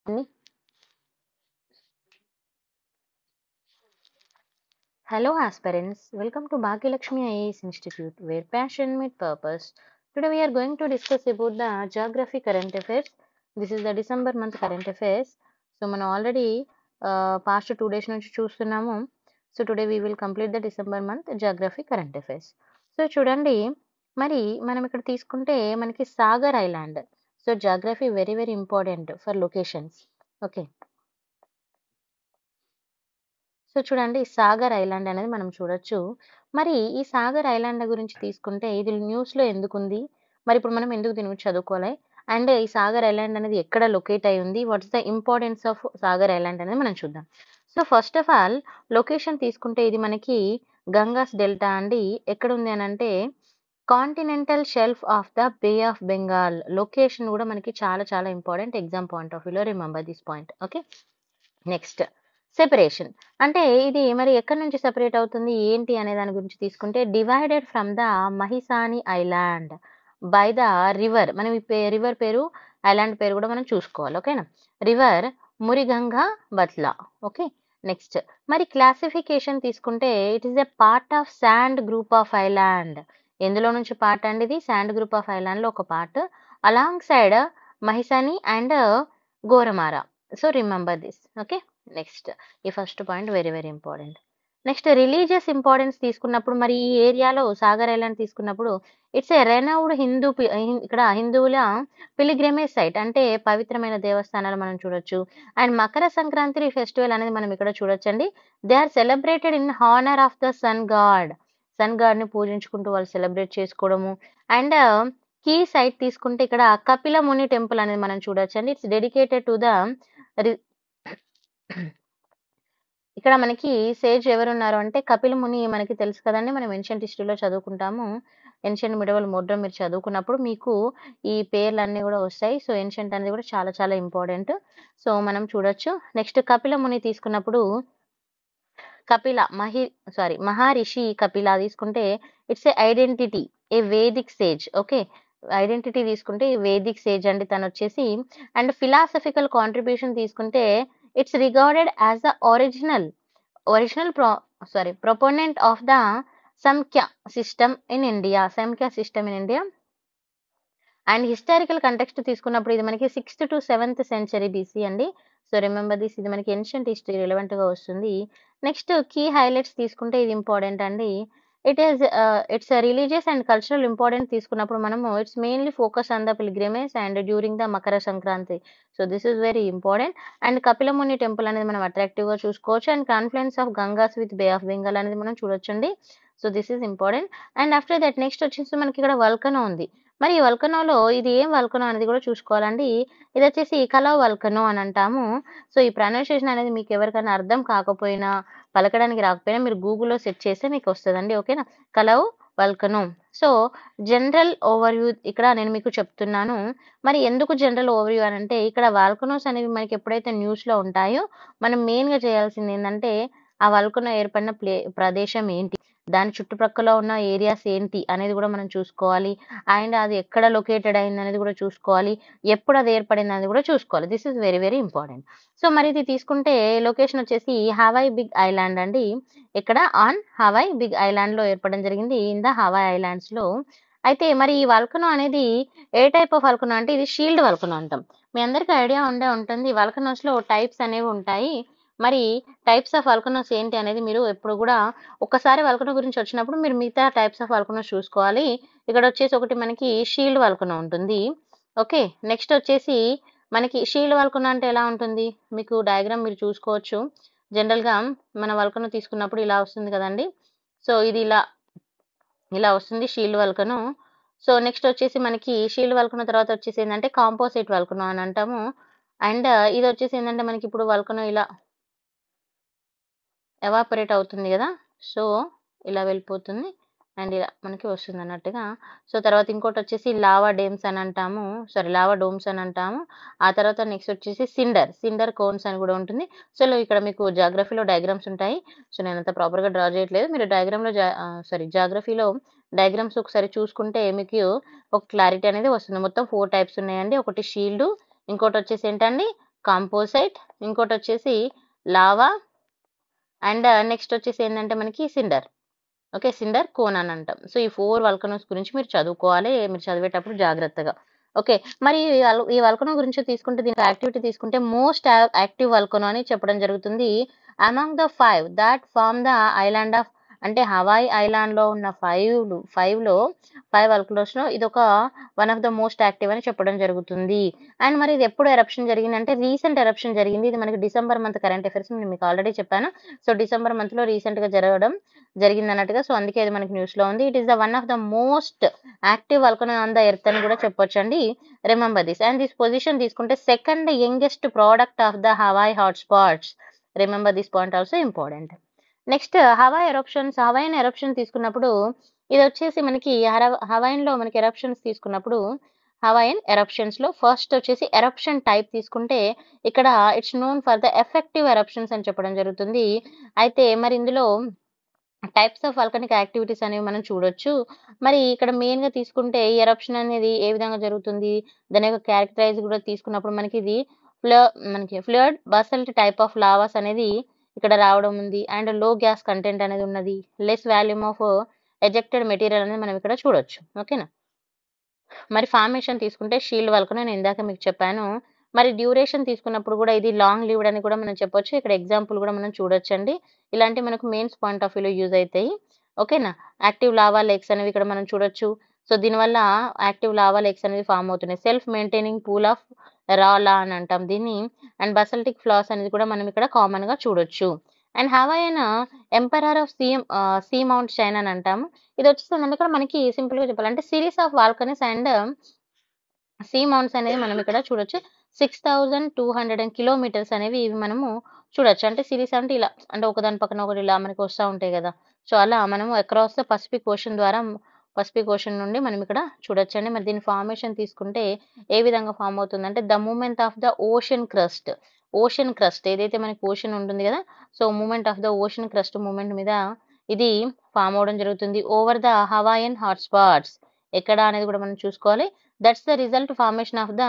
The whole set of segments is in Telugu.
Any- Hello, aspirants. Welcome to Bhagya Lakshmi IAS Institute, where passion meets purpose. Today, we are going to discuss about the geography current affairs. This is the December month current affairs. So, మనం ఆల్రెడీ పాస్ట్ 2 days నుంచి చూస్తున్నాము. So today we will complete the December month geography current affairs. So చూడండి, మరి మనం ఇక్కడ తీసుకుంటే మనకి Sagar island. So geography very very important for locations. Okay, so చూడండి సాగర్ ఐలాండ్ అనేది మనం చూడొచ్చు. మరి ఈ సాగర్ ఐలాండ్ గురించి తీసుకుంటే ఇది న్యూస్లో ఎందుకుంది, మరి ఇప్పుడు మనం ఎందుకు దీని గురించి చదువుకోవాలి, అండ్ ఈ సాగర్ ఐలాండ్ అనేది ఎక్కడ లొకేట్ అయి ఉంది, what's the importance of Sagar island అనేది మనం చూద్దాం. So first of all location తీసుకుంటే ఇది మనకి గంగాస్ డెల్టా అండి. ఎక్కడ ఉంది అని అంటే continental shelf of the bay of Bengal. Location కూడా మనకి చాలా చాలా ఇంపార్టెంట్ ఎగ్జామ్ పాయింట్ ఆఫ్ వ్యూలో, remember this point. Okay, next separation. అంటే ఇది మరి ఎక్కడి నుంచి సెపరేట్ అవుతుంది ఏంటి అనే దాని గురించి తీసుకుంటే డివైడెడ్ ఫ్రమ్ ద మహిసాని ఐలాండ్ బై ద రివర్. మనం ఈ రివర్ పేరు, ఐలాండ్ పేరు కూడా మనం చూసుకోవాలి. ఓకేనా, రివర్ మురిగంగా బత్లా. ఓకే, నెక్స్ట్ మరి క్లాసిఫికేషన్ తీసుకుంటే it is a part of sand group of island. ఎందులో నుంచి పార్ట్ అండి ఇది? శాండ్ గ్రూప్ ఆఫ్ ఐలాండ్ లో ఒక part, along side Mousuni and Ghoramara. So remember this. Okay, next ఈ first point very very important. Next religious importance తీసుకున్నప్పుడు మరి ఈ ఏరియాలో సాగర్ ఐలాండ్ తీసుకున్నప్పుడు ఇట్స్ ఏ రెనౌడ్ ఇక్కడ హిందువుల పిలిగ్రిమేజ్ సైట్, అంటే పవిత్రమైన దేవస్థానాలు మనం చూడొచ్చు. అండ్ మకర సంక్రాంతి ఫెస్టివల్ అనేది మనం ఇక్కడ చూడొచ్చండి. They are celebrated in honour of the sun god. Sun god ని పూజించుకుంటూ వాళ్ళు సెలబ్రేట్ చేసుకోవడము. అండ్ కీ సైట్ తీసుకుంటే ఇక్కడ కపిల ముని టెంపుల్ అనేది మనం చూడొచ్చండి. ఇట్స్ డెడికేటెడ్ టు ద ఇక్కడ మనకి సేజ్ ఎవరున్నారు అంటే కపిల ముని మనకి తెలుసు కదండి, మనం ఏన్షియంట్ హిస్టరీలో చదువుకుంటాము. ఏన్షియంట్ మిడవల్ మోడ్రన్ మీరు చదువుకున్నప్పుడు మీకు ఈ పేర్లన్నీ కూడా వస్తాయి. సో ఏన్షియంట్ అనేది కూడా చాలా చాలా ఇంపార్టెంట్. సో మనం చూడొచ్చు. నెక్స్ట్ కపిల ముని తీసుకున్నప్పుడు కపిల మహర్షి కపిల తీసుకుంటే it's a identity, a Vedic sage. Okay, identity తీసుకుంటే వేదిక్ సేజ్ అండి తను వచ్చేసి. అండ్ ఫిలాసఫికల్ కాంట్రిబ్యూషన్ తీసుకుంటే it's regarded as the original proponent of the Samkhya system in India. And historical context తీసుకున్నప్పుడు ఇది మనకి 6th to 7th century BC అండి. సో రిమెంబర్ దిస్, ఇది మనకి ఏన్షియంట్ హిస్టరీ రిలవెంట్ గా వస్తుంది. నెక్స్ట్ కీ హైలైట్స్ తీసుకుంటే ఇది ఇంపార్టెంట్ అండి. It's religious and cultural important తీసుకున్నప్పుడు మనము it's mainly focus on the pilgrimage and during the Makar Sankranti. So this is very important. And Kapilamuni temple అనేది మనం అట్రాక్టివ్ గా చూసుకోవచ్చు. And confluence of Ganges with Bay of Bengal అనేది మనం చూడొచ్చండి. So this is important. And after that next వచ్చేసి మనకి ఇక్కడ వల్కనో ఉంది. మరి ఈ వల్కనోలో ఇది ఏం వల్కనో అనేది కూడా చూసుకోవాలండి. ఇది వచ్చేసి కలవ్ వల్కనో అని అంటాము. సో ఈ ప్రొనౌన్సియేషన్ అనేది మీకు ఎవరికైనా అర్థం కాకపోయినా, పలకడానికి రాకపోయినా మీరు గూగుల్లో సెర్చ్ చేస్తే మీకు వస్తుందండి. ఓకేనా, కలవ్ వల్కనో. సో జనరల్ ఓవర్వ్యూ ఇక్కడ నేను మీకు చెప్తున్నాను. మరి ఎందుకు జనరల్ ఓవర్వ్యూ అని అంటే ఇక్కడ వాల్కనోస్ అనేవి మనకి ఎప్పుడైతే న్యూస్లో ఉంటాయో మనం మెయిన్గా చేయాల్సింది ఏంటంటే ఆ వల్కనో ఏర్పడిన ప్రదేశం ఏంటి, దాని చుట్టుప్రక్కల ఉన్న ఏరియాస్ ఏంటి అనేది కూడా మనం చూసుకోవాలి. అండ్ అది ఎక్కడ లొకేటెడ్ అయింది అనేది కూడా చూసుకోవాలి. ఎప్పుడు అది ఏర్పడింది అనేది కూడా చూసుకోవాలి. This is very very important. So మరి ఇది తీసుకుంటే లొకేషన్ వచ్చేసి హవాయ్ బిగ్ ఐలాండ్ అండి. ఇక్కడ ఆన్ హవాయ్ బిగ్ ఐలాండ్ లో ఏర్పడడం జరిగింది, ఇన్ ద హవాయ్ ఐలాండ్స్ లో. అయితే మరి ఈ వల్కనో అనేది ఏ టైప్ ఆఫ్ వల్కనో అంటే ఇది షీల్డ్ వల్కనో అంటాం. మీ అందరికీ ఐడియా ఉంటుంది వల్కనోస్ లో టైప్స్ అనేవి ఉంటాయి. మరి టైప్స్ ఆఫ్ వల్కనోస్ ఏంటి అనేది మీరు ఎప్పుడు కూడా ఒక్కసారి వల్కనో గురించి వచ్చినప్పుడు మీరు మిగతా టైప్స్ ఆఫ్ వల్కనోస్ చూసుకోవాలి. ఇక్కడ వచ్చేసి ఒకటి మనకి షీల్డ్ వల్కనో ఉంటుంది. ఓకే, నెక్స్ట్ వచ్చేసి మనకి షీల్డ్ వల్కనో అంటే ఎలా ఉంటుంది, మీకు డయాగ్రామ్ మీరు చూసుకోవచ్చు. జనరల్గా మన వల్కనో తీసుకున్నప్పుడు ఇలా వస్తుంది కదండి. సో ఇది ఇలా ఇలా వస్తుంది షీల్డ్ వల్కనో. సో నెక్స్ట్ వచ్చేసి మనకి షీల్డ్ వల్కనో తర్వాత వచ్చేసి ఏంటంటే కాంపోజిట్ వల్కనో అని అంటాము. అండ్ ఇది వచ్చేసి ఏంటంటే మనకి ఇప్పుడు వల్కనో ఇలా ఎవాపరేట్ అవుతుంది కదా. సో ఇలా వెళ్ళిపోతుంది అండ్ ఇలా మనకి వస్తుంది అన్నట్టుగా. సో తర్వాత ఇంకోటి వచ్చేసి లావా డేమ్స్ అని అంటాము, లావా డోమ్స్ అని అంటాము. ఆ తర్వాత నెక్స్ట్ వచ్చేసి సిండర్ కోన్స్ అని కూడా ఉంటుంది. సో ఇక్కడ మీకు జాగ్రఫీలో డయాగ్రామ్స్ ఉంటాయి. సో నేను అంత ప్రాపర్గా డ్రా చేయట్లేదు, మీరు జాగ్రఫీలో డయాగ్రామ్స్ ఒకసారి చూసుకుంటే మీకు ఒక క్లారిటీ అనేది వస్తుంది. మొత్తం 4 టైప్స్ ఉన్నాయండి. ఒకటి షీల్డ్, ఇంకోటి వచ్చేసి ఏంటండి కాంపోసైట్, ఇంకోటి వచ్చేసి లావా, అండ్ నెక్స్ట్ వచ్చేసి ఏంటంటే మనకి సిండర్. ఓకే, సిండర్, కోన్ అని అంటాం. సో ఈ 4 వల్కనోస్ గురించి మీరు చదువుకోవాలి, మీరు చదివేటప్పుడు జాగ్రత్తగా. ఓకే, మరి ఈ వల్కనో గురించి తీసుకుంటే, దీనికి యాక్టివిటీ తీసుకుంటే మోస్ట్ యాక్టివ్ వల్కనో అని చెప్పడం జరుగుతుంది. Among the 5 that form the island of, అంటే హవాయి ఐలాండ్ లో ఉన్న 5 వల్కనోస్ లో ఇది ఒక one of the most active అని చెప్పడం జరుగుతుంది. అండ్ మరి ఇది ఎప్పుడు ఎరప్షన్ జరిగిందంటే రీసెంట్ ఎరప్షన్ జరిగింది. ఇది మనకి డిసెంబర్ మంత్ కరెంట్ అఫైర్స్ నేను మీకు ఆల్రెడీ చెప్పాను. సో డిసెంబర్ మంత్ లో రీసెంట్ గా జరిగింది అన్నట్టుగా. సో అందుకే అది మనకి న్యూస్ లో ఉంది. It is the one of the most active volcano on the earth అని కూడా చెప్పొచ్చండి. Remember this. And this position తీసుకుంటే second youngest product of the Hawaii hotspots. Remember this point also important. Next Hawaiian eruption తీసుకున్నప్పుడు ఇది వచ్చేసి మనకి హవాయిన్ లో మనకి ఎరప్షన్స్ తీసుకున్నప్పుడు హవాయిన్ ఎరప్షన్స్ లో ఫస్ట్ వచ్చేసి ఎరప్షన్ టైప్ తీసుకుంటే ఇక్కడ it's known for the effective eruptions అని చెప్పడం జరుగుతుంది. అయితే మరి ఇందులో టైప్స్ ఆఫ్ వల్కనిక్ యాక్టివిటీస్ అనేవి మనం చూడొచ్చు. మరి ఇక్కడ మెయిన్ గా తీసుకుంటే ఈ ఎరప్షన్ అనేది ఏ విధంగా జరుగుతుంది, దాని యొక్క క్యారెక్టరైజ్ కూడా తీసుకున్నప్పుడు మనకి ఇది ఫ్లూయిడ్ బసల్ట్ టైప్ ఆఫ్ లావాస్ అనేది ఇక్కడ రావడం ఉంది. అండ్ లో గ్యాస్ కంటెంట్ అనేది ఉన్నది. Less volume of ejected material అనేది మనం ఇక్కడ చూడొచ్చు. ఓకేనా. మరి ఫార్మేషన్ తీసుకుంటే షీల్డ్ వల్కనో నేను ఇందాక మీకు చెప్పాను. మరి డ్యూరేషన్ తీసుకున్నప్పుడు కూడా ఇది లాంగ్ లివ్డ్ అని కూడా మనం చెప్పొచ్చు. ఇక్కడ ఎగ్జాంపుల్ కూడా మనం చూడొచ్చండి. ఇలాంటి మనకు మెయిన్స్ పాయింట్ ఆఫ్ వ్యూలో యూజ్ అవుతాయి. ఓకేనా. యాక్టివ్ లావా లేక్స్ అనేవి ఇక్కడ మనం చూడొచ్చు. సో దీనివల్ల యాక్టివ్ లావా లేక్స్ అనేది ఫామ్ అవుతున్నాయి. Self maintaining pool of law అని అంటాం దీన్ని. అండ్ బసల్టిక్ ఫ్లాస్ అనేది కూడా మనం ఇక్కడ కామన్ గా చూడొచ్చు. And Hawaiian emperor of seamount chain అని అంటాము. ఇది వచ్చేసిందంటే ఇక్కడ మనకి సింపుల్ గా చెప్పాలంటే series of volcanoes and seamounts అనేది మనం ఇక్కడ చూడొచ్చు. 6,200 కిలోమీటర్స్ అనేవి ఇవి మనము చూడొచ్చు. అంటే సిరీస్ అంటే ఇలా, అంటే ఒకదాని పక్కన ఒకటి ఇలా మనకి వస్తూ ఉంటాయి కదా. సో అలా మనము అక్రాస్ ద పసిఫిక్ ఓషన్ ద్వారా పసిఫిక్ ఓషన్ నుండి మనం ఇక్కడ చూడొచ్చండి. మరి దీని ఫార్మేషన్ తీసుకుంటే ఏ విధంగా ఫామ్ అవుతుందంటే the movement of the ocean crust ఏదైతే మనకి ఓషన్ ఉంటుంది కదా, so movement of the ocean crust movement మీద ఇది ఫామ్ అవడం జరుగుతుంది. ఓవర్ ద హవాయిన్ హాట్స్పాట్స్ ఎక్కడ అనేది కూడా మనం చూసుకోవాలి. That's the result formation of the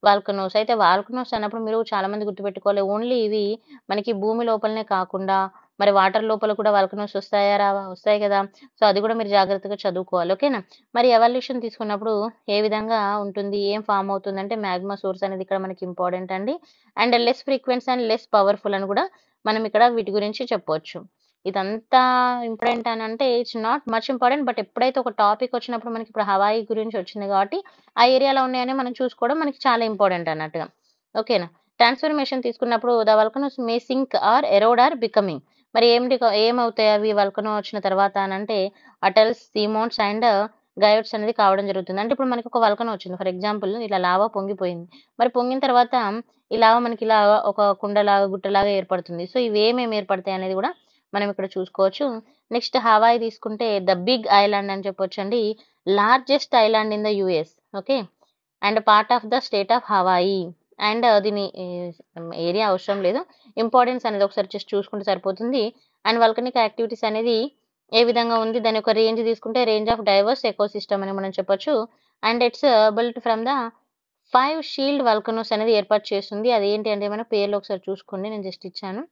volcanoes. అయితే వాల్కనోస్ అన్నప్పుడు మీరు చాలా మంది గుర్తుపెట్టుకోవాలి, ఓన్లీ ఇవి మనకి భూమి లోపలనే కాకుండా మరి వాటర్ లోపల కూడా వాల్కనోస్ వస్తాయి కదా. సో అది కూడా మీరు జాగ్రత్తగా చదువుకోవాలి. ఓకేనా. మరి ఎవల్యూషన్ తీసుకున్నప్పుడు ఏ విధంగా ఉంటుంది, ఏం ఫామ్ అవుతుంది అంటే మ్యాగ్మా సోర్స్ అనేది ఇక్కడ మనకి ఇంపార్టెంట్ అండి. And less frequency and less powerful అని కూడా మనం ఇక్కడ వీటి గురించి చెప్పవచ్చు. ఇదంతా ఇంపార్టెంట్ అని అంటే it's not much important, but ఎప్పుడైతే ఒక టాపిక్ వచ్చినప్పుడు మనకి ఇప్పుడు హవాయి గురించి వచ్చింది కాబట్టి ఆ ఏరియాలో ఉన్నాయని మనం చూసుకోవడం మనకి చాలా ఇంపార్టెంట్ అన్నట్టుగా. ఓకేనా. ట్రాన్స్ఫర్మేషన్ తీసుకున్నప్పుడు the volcanoes may sink or erode or becoming. మరి ఏమవుతాయి అవి వల్కనో వచ్చిన తర్వాత అని అంటే అటల్స్, సీమోన్స్ అండ్ గయోడ్స్ అనేది కావడం జరుగుతుంది. అంటే ఇప్పుడు మనకి ఒక వల్కనో వచ్చింది, ఫర్ ఎగ్జాంపుల్ ఇలా లావా పొంగిపోయింది. మరి పొంగిన తర్వాత ఈ లావా మనకి ఇలా ఒక కుండలాగా గుట్టలాగా ఏర్పడుతుంది. సో ఇవి ఏమేమి ఏర్పడతాయి అనేది కూడా మనం ఇక్కడ చూసుకోవచ్చు. నెక్స్ట్ హవాయి తీసుకుంటే ద బిగ్ ఐలాండ్ అని చెప్పొచ్చు అండి. Largest island in the US. Okay. And part of the state of Hawaii. And దీని ఏరియా అవసరం లేదు, ఇంపార్టెన్స్ అనేది ఒకసారి జస్ట్ చూసుకుంటే సరిపోతుంది. అండ్ వల్కనిక్ యాక్టివిటీస్ అనేది ఏ విధంగా ఉంది, దాని యొక్క రేంజ్ తీసుకుంటే రేంజ్ ఆఫ్ డైవర్స్ ఎకోసిస్టమ్ అని మనం చెప్పొచ్చు. And it's built from the 5 shield volcanoes అనేది ఏర్పాటు చేస్తుంది. అది ఏంటి అంటే మన పేర్లు ఒకసారి చూసుకోండి, నేను జస్ట్ ఇచ్చాను.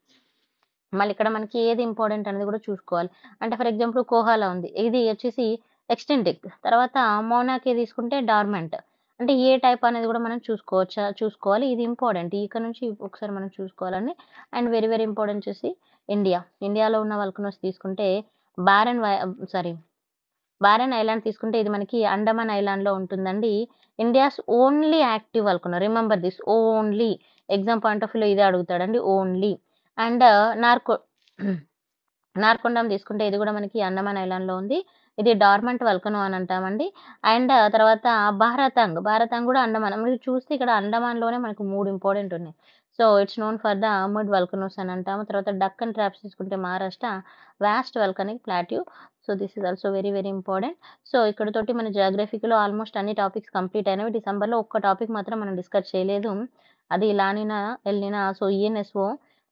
మళ్ళీ ఇక్కడ మనకి ఏది ఇంపార్టెంట్ అనేది కూడా చూసుకోవాలి. అంటే ఫర్ ఎగ్జాంపుల్ కోహాలా ఉంది, ఇది వచ్చేసి ఎక్స్టెంటిక్. తర్వాత మోనాకే తీసుకుంటే డార్మెంట్. అంటే ఏ టైప్ అనేది కూడా మనం చూసుకోవాలి. ఇది ఇంపార్టెంట్, ఇక్కడ నుంచి ఒకసారి మనం చూసుకోవాలండి. అండ్ వెరీ వెరీ ఇంపార్టెంట్ వచ్చేసి ఇండియాలో ఉన్న వల్కనోస్ తీసుకుంటే బారెన్ ఐలాండ్ తీసుకుంటే ఇది మనకి అండమాన్ ఐలాండ్ లో ఉంటుందండి. India's only active వల్కనో. Remember this, only. Exam point of వ్యూలో ఇదే అడుగుతాడండి, ఓన్లీ. అండ్ నార్కొండం తీసుకుంటే ఇది కూడా మనకి అండమాన్ ఐలాండ్ లో ఉంది. ఇది డార్మెంట్ వల్కనో అని అంటామండి. అండ్ తర్వాత భారతాంగ్ కూడా అండమాన్. మీరు చూస్తే ఇక్కడ అండమాన్ లోనే మనకు 3 ఇంపార్టెంట్ ఉన్నాయి. So it's known for the mid volcanoes అని అంటాము. తర్వాత డక్కన్ ట్రాప్స్ తీసుకుంటే Maharashtra vast volcanic plateau. So this is also very very important. సో ఇక్కడ తోటి మన జాగ్రఫీలో ఆల్మోస్ట్ అన్ని టాపిక్స్ కంప్లీట్ అయినవి. డిసెంబర్లో ఒక్క టాపిక్ మాత్రం మనం డిస్కస్ చేయలేదు, అది La Nina El Nino. So ENSO.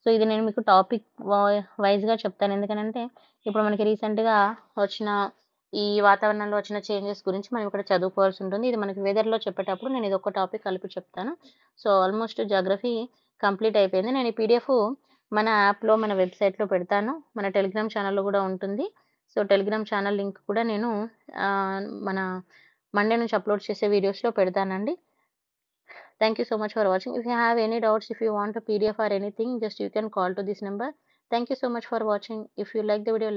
So ఇది నేను మీకు టాపిక్ వైజ్గా చెప్తాను, ఎందుకంటే ఇప్పుడు మనకి రీసెంట్గా వచ్చిన ఈ వాతావరణంలో వచ్చిన చేంజెస్ గురించి మనం ఇక్కడ చదువుకోవాల్సి ఉంటుంది. ఇది మనకి వెదర్లో చెప్పేటప్పుడు నేను ఇది ఒక టాపిక్ కలిపి చెప్తాను. సో ఆల్మోస్ట్ జాగ్రఫీ కంప్లీట్ అయిపోయింది. నేను ఈ పీడిఎఫ్ మన యాప్‌లో, మన వెబ్‌సైట్‌లో పెడతాను. మన టెలిగ్రామ్ ఛానల్‌లో గూడా ఉంటుంది. సో, టెలిగ్రామ్ ఛానల్ లింక్ కూడా నేను మన మండే నుంచి అప్‌లోడ్ చేసే వీడియోస్‌లో పెడతానండి. Thank you so much for watching. If you have any doubts, if you want a PDF or anything, just you can call to this number. Thank you so much for watching. If you like the video,